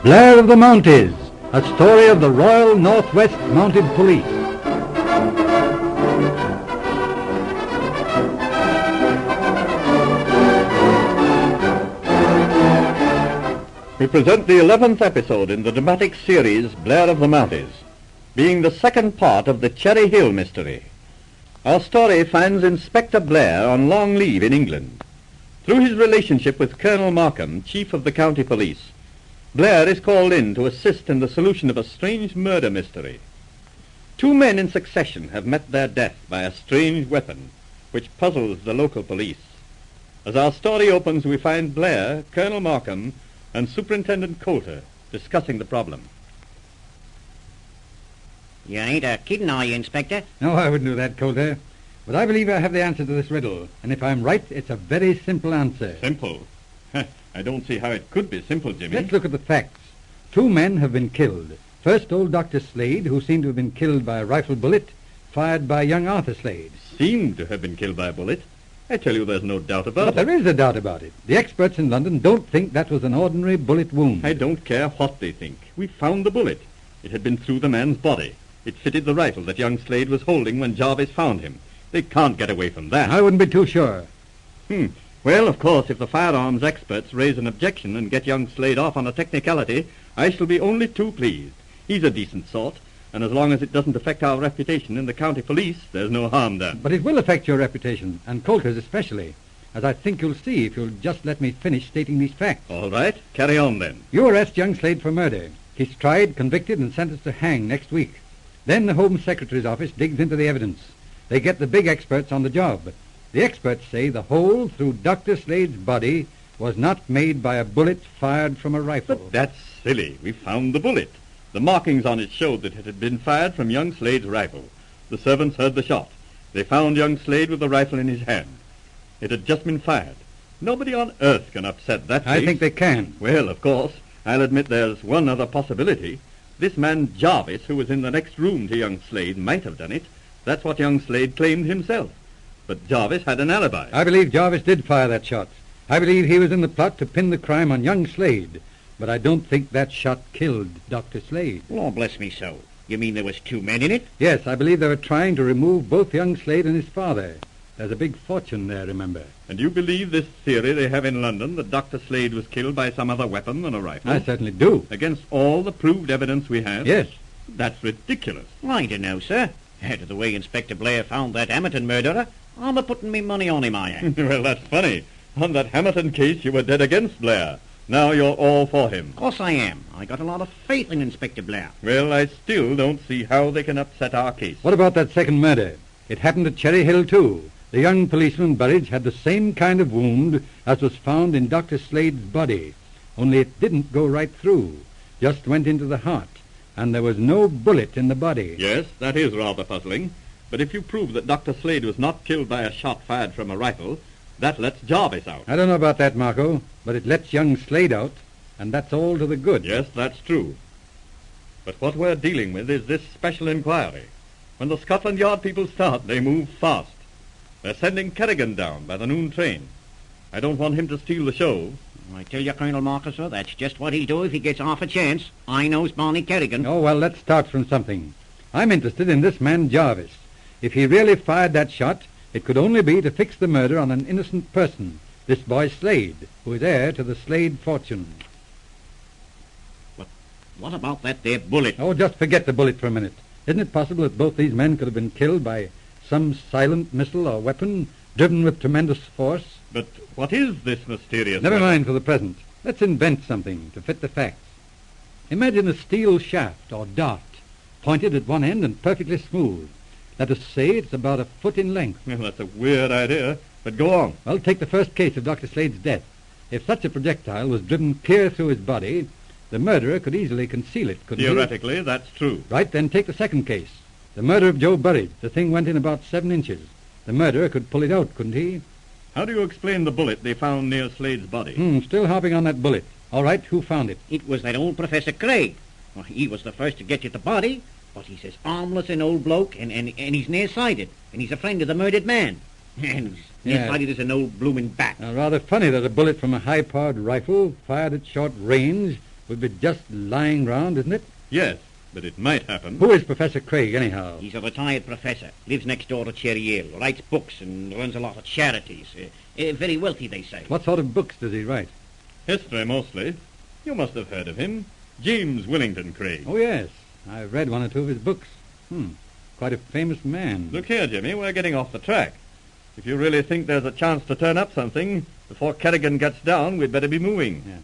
Blair of the Mounties, a story of the Royal Northwest Mounted Police. We present the 11th episode in the dramatic series Blair of the Mounties, being the second part of the Cherry Hill mystery. Our story finds Inspector Blair on long leave in England. Through his relationship with Colonel Markham, Chief of the County Police, Blair is called in to assist in the solution of a strange murder mystery. Two men in succession have met their death by a strange weapon, which puzzles the local police. As our story opens, we find Blair, Colonel Markham, and Superintendent Coulter discussing the problem. You ain't a kidding, are you, Inspector? No, I wouldn't do that, Coulter. But I believe I have the answer to this riddle, and if I'm right, it's a very simple answer. Simple? I don't see how it could be simple, Jimmy. Let's look at the facts. Two men have been killed. First, old Dr. Slade, who seemed to have been killed by a rifle bullet fired by young Arthur Slade. Seemed to have been killed by a bullet? I tell you, there's no doubt about it. But there is a doubt about it. The experts in London don't think that was an ordinary bullet wound. I don't care what they think. We found the bullet. It had been through the man's body. It fitted the rifle that young Slade was holding when Jarvis found him. They can't get away from that. I wouldn't be too sure. Well, of course, if the firearms experts raise an objection and get young Slade off on a technicality, I shall be only too pleased. He's a decent sort, and as long as it doesn't affect our reputation in the county police, there's no harm done. But it will affect your reputation, and Coulter's especially, as I think you'll see if you'll just let me finish stating these facts. All right, carry on then. You arrest young Slade for murder. He's tried, convicted, and sentenced to hang next week. Then the Home Secretary's office digs into the evidence. They get the big experts on the job. The experts say the hole through Dr. Slade's body was not made by a bullet fired from a rifle. But that's silly. We found the bullet. The markings on it showed that it had been fired from young Slade's rifle. The servants heard the shot. They found young Slade with the rifle in his hand. It had just been fired. Nobody on earth can upset that case. I think they can. Well, of course, I'll admit there's one other possibility. This man Jarvis, who was in the next room to young Slade, might have done it. That's what young Slade claimed himself. But Jarvis had an alibi. I believe Jarvis did fire that shot. I believe he was in the plot to pin the crime on young Slade. But I don't think that shot killed Dr. Slade. Lord bless me so. You mean there was two men in it? Yes, I believe they were trying to remove both young Slade and his father. There's a big fortune there, remember. And you believe this theory they have in London that Dr. Slade was killed by some other weapon than a rifle? I certainly do. Against all the proved evidence we have? Yes. That's ridiculous. I don't know, sir. Out of the way Inspector Blair found that Hamilton murderer, I'm a-putting me money on him, I am. Well, that's funny. On that Hamilton case, you were dead against Blair. Now you're all for him. Of course I am. I got a lot of faith in Inspector Blair. Well, I still don't see how they can upset our case. What about that second murder? It happened at Cherry Hill, too. The young policeman Burridge had the same kind of wound as was found in Dr. Slade's body, only it didn't go right through, just went into the heart, and there was no bullet in the body. Yes, that is rather puzzling. But if you prove that Dr. Slade was not killed by a shot fired from a rifle, that lets Jarvis out. I don't know about that, Marco, but it lets young Slade out, and that's all to the good. Yes, that's true. But what we're dealing with is this special inquiry. When the Scotland Yard people start, they move fast. They're sending Kerrigan down by the noon train. I don't want him to steal the show. I tell you, Colonel Marcus, sir, that's just what he'll do if he gets half a chance. I knows Barney Kerrigan. Oh, well, let's start from something. I'm interested in this man Jarvis. If he really fired that shot, it could only be to fix the murder on an innocent person, this boy Slade, who is heir to the Slade fortune. But what about that there bullet? Oh, just forget the bullet for a minute. Isn't it possible that both these men could have been killed by some silent missile or weapon driven with tremendous force? But what is this mysterious Never weapon? mind for the present. Let's invent something to fit the facts. Imagine a steel shaft or dart, pointed at one end and perfectly smooth. Let us say it's about a foot in length. Well, that's a weird idea, but go on. Well, take the first case of Dr. Slade's death. If such a projectile was driven clear through his body, the murderer could easily conceal it, couldn't he? Theoretically, that's true. Right, then take the second case. The murder of Joe Burridge. The thing went in about 7 inches. The murderer could pull it out, couldn't he? How do you explain the bullet they found near Slade's body? Still harping on that bullet. All right, who found it? It was that old Professor Craig. Well, he was the first to get you the body, but he's as harmless an old bloke, and he's near-sighted, and he's a friend of the murdered man. And he's near-sighted as an old bloomin' bat. Rather funny that a bullet from a high-powered rifle, fired at short range, would be just lying round, isn't it? Yes, but it might happen. Who is Professor Craig, anyhow? He's a retired professor. Lives next door to Cherry Hill. Writes books and runs a lot of charities. Very wealthy, they say. What sort of books does he write? History, mostly. You must have heard of him. James Willington Craig. Oh, yes. I've read one or two of his books. Quite a famous man. Look here, Jimmy, we're getting off the track. If you really think there's a chance to turn up something before Kerrigan gets down, we'd better be moving. Yeah.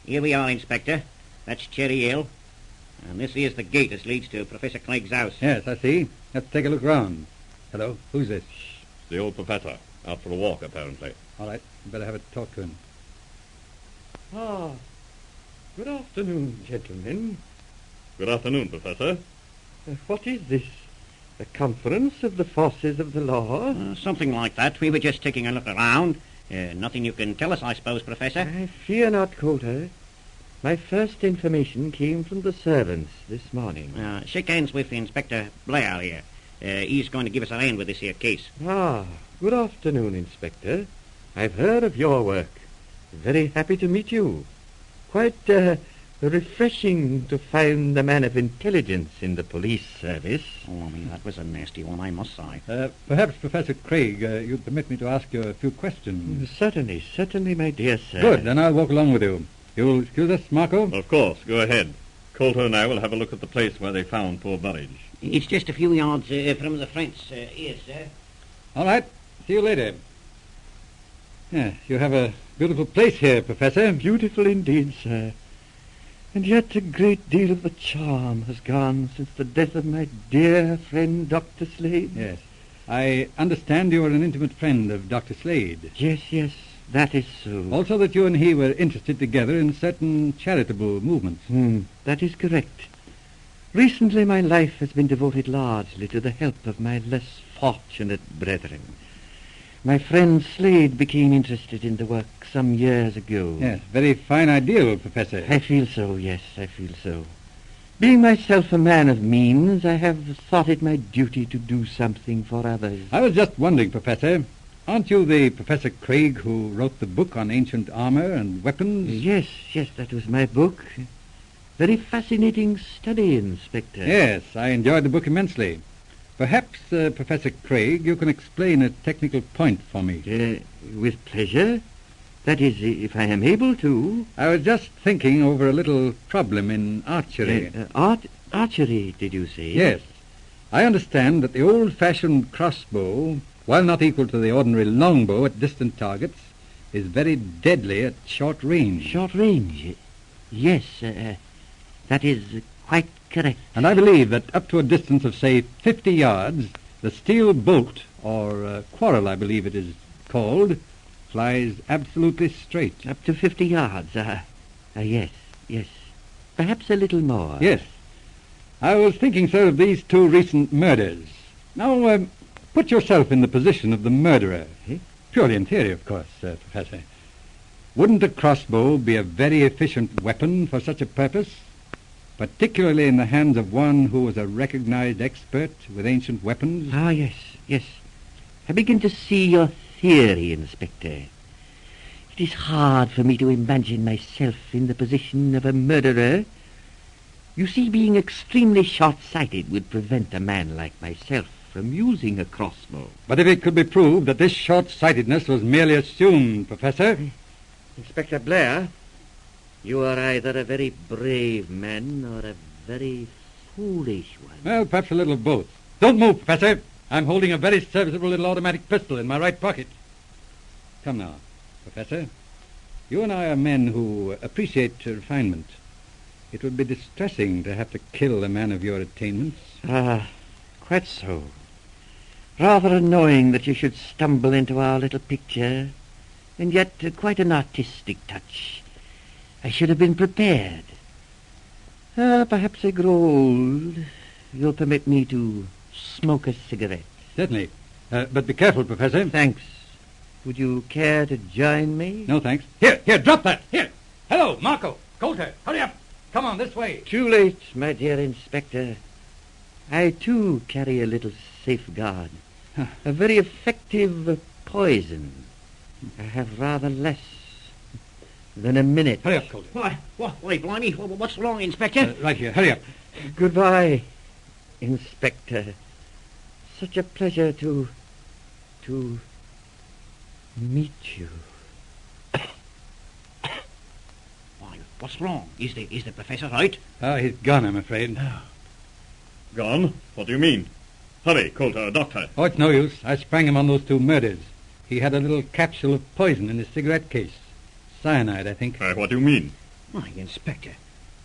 Here we are, Inspector. That's Cherry Hill. And this here's the gate that leads to Professor Craig's house. Yes, I see. Let's take a look round. Hello, who's this? It's the old professor, out for a walk, apparently. All right, better have a talk to him. Ah, good afternoon, gentlemen. Good afternoon, Professor. What is this? A conference of the forces of the law? Something like that. We were just taking a look around. Nothing you can tell us, I suppose, Professor? I fear not, Coulter. My first information came from the servants this morning. Shake hands with Inspector Blair here. He's going to give us a hand with this here case. Ah, good afternoon, Inspector. I've heard of your work. Very happy to meet you. Quite refreshing to find a man of intelligence in the police service. Oh, I mean, that was a nasty one, I must say. Perhaps, Professor Craig, you'd permit me to ask you a few questions. Certainly, my dear sir. Good, then I'll walk along with you. You'll excuse us, Marco? Of course, go ahead. Coulter and I will have a look at the place where they found poor Burridge. It's just a few yards from the fence here, sir. All right, see you later. Yes, you have a beautiful place here, Professor. Beautiful indeed, sir. And yet a great deal of the charm has gone since the death of my dear friend, Dr. Slade. Yes. I understand you are an intimate friend of Dr. Slade. Yes, that is so. Also that you and he were interested together in certain charitable movements. That is correct. Recently my life has been devoted largely to the help of my less fortunate brethren. My friend Slade became interested in the work some years ago. Yes, very fine ideal, Professor. I feel so, yes, I feel so. Being myself a man of means, I have thought it my duty to do something for others. I was just wondering, Professor, aren't you the Professor Craig who wrote the book on ancient armor and weapons? Yes, that was my book. Very fascinating study, Inspector. Yes, I enjoyed the book immensely. Perhaps, Professor Craig, you can explain a technical point for me. With pleasure. That is, if I am able to. I was just thinking over a little problem in archery. Archery, did you say? Yes. I understand that the old-fashioned crossbow, while not equal to the ordinary longbow at distant targets, is very deadly at short range. Short range? Yes, that is quite correct. And I believe that up to a distance of, say, 50 yards, the steel bolt, or quarrel I believe it is called, flies absolutely straight. Up to 50 yards? Yes. Perhaps a little more. Yes. I was thinking, sir, of these two recent murders. Now, put yourself in the position of the murderer. Purely in theory, of course, Professor. Wouldn't a crossbow be a very efficient weapon for such a purpose? Particularly in the hands of one who was a recognized expert with ancient weapons? Ah, yes. I begin to see your theory, Inspector. It is hard for me to imagine myself in the position of a murderer. You see, being extremely short-sighted would prevent a man like myself from using a crossbow. But if it could be proved that this short-sightedness was merely assumed, Professor... Inspector Blair, you are either a very brave man or a very foolish one. Well, perhaps a little of both. Don't move, Professor. I'm holding a very serviceable little automatic pistol in my right pocket. Come now, Professor. You and I are men who appreciate refinement. It would be distressing to have to kill a man of your attainments. Quite so. Rather annoying that you should stumble into our little picture, and yet quite an artistic touch. I should have been prepared. Perhaps I grow old. You'll permit me to smoke a cigarette. Certainly. But be careful, Professor. Thanks. Would you care to join me? No, thanks. Here, drop that. Here. Hello, Marco. Coulter, hurry up. Come on, this way. Too late, my dear Inspector. I, too, carry a little safeguard. A very effective poison. I have rather less than a minute. Hurry up, Calder. Why, blimey, what's wrong, Inspector? Right here, hurry up. Goodbye, Inspector. Such a pleasure to meet you. Why, what's wrong? Is the professor right? Oh, he's gone, I'm afraid. Gone? What do you mean? Hurry, Coulter, doctor. Oh, it's no use. I sprang him on those 2 murders. He had a little capsule of poison in his cigarette case. Cyanide, I think. What do you mean? Why, Inspector,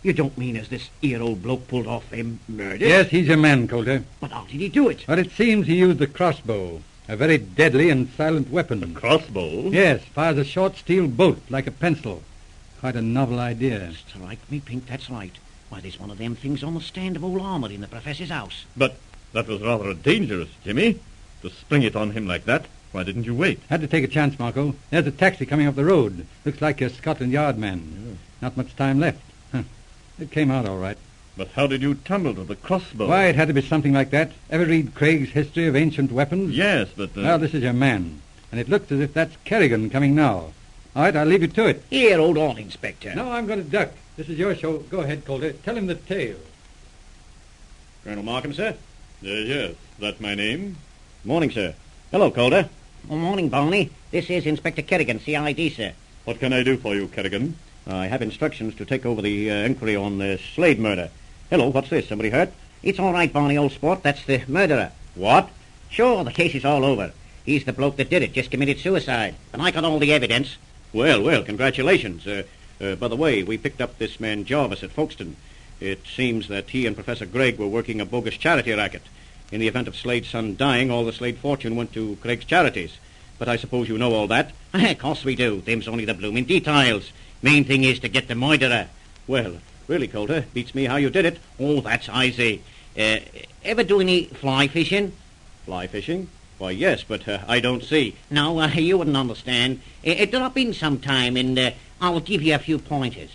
you don't mean as this here old bloke pulled off them murders? Yes, he's your man, Coulter. But how did he do it? But it seems he used the crossbow, a very deadly and silent weapon. Crossbow? Yes, fires a short steel bolt like a pencil. Quite a novel idea. Strike me pink, that's right. Why, there's one of them things on the stand of old armour in the professor's house. But that was rather dangerous, Jimmy. To spring it on him like that. Why didn't you wait? Had to take a chance, Marco. There's a taxi coming up the road. Looks like your Scotland Yard man. Not much time left. It came out all right. But how did you tumble to the crossbow? Why, it had to be something like that. Ever read Craig's History of Ancient Weapons? Yes, but... Well, this is your man. And it looks as if that's Kerrigan coming now. All right, I'll leave you to it. Here, hold on, Inspector. No, I'm going to duck. This is your show. Go ahead, Coulter. Tell him the tale. Colonel Markham, sir? Yes, that's my name. Morning, sir. Hello, Calder. Morning, Barney. This is Inspector Kerrigan, CID, sir. What can I do for you, Kerrigan? I have instructions to take over the inquiry on the Slade murder. Hello, what's this? Somebody hurt? It's all right, Barney, old sport. That's the murderer. What? Sure, the case is all over. He's the bloke that did it, just committed suicide. And I got all the evidence. Well, congratulations. By the way, we picked up this man Jarvis at Folkestone. It seems that he and Professor Gregg were working a bogus charity racket. In the event of Slade's son dying, all the Slade fortune went to Gregg's charities. But I suppose you know all that? Of course we do. Them's only the blooming details. Main thing is to get the murderer. Well, really, Coulter, beats me how you did it. Oh, that's easy. Ever do any fly fishing? Fly fishing? Why, yes, but I don't see. No, you wouldn't understand. Drop in sometime and I'll give you a few pointers.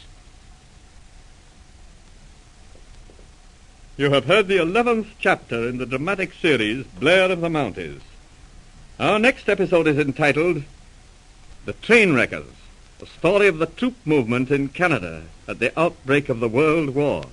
You have heard the 11th chapter in the dramatic series, Blair of the Mounties. Our next episode is entitled The Trainwreckers, the story of the troop movement in Canada at the outbreak of the World War.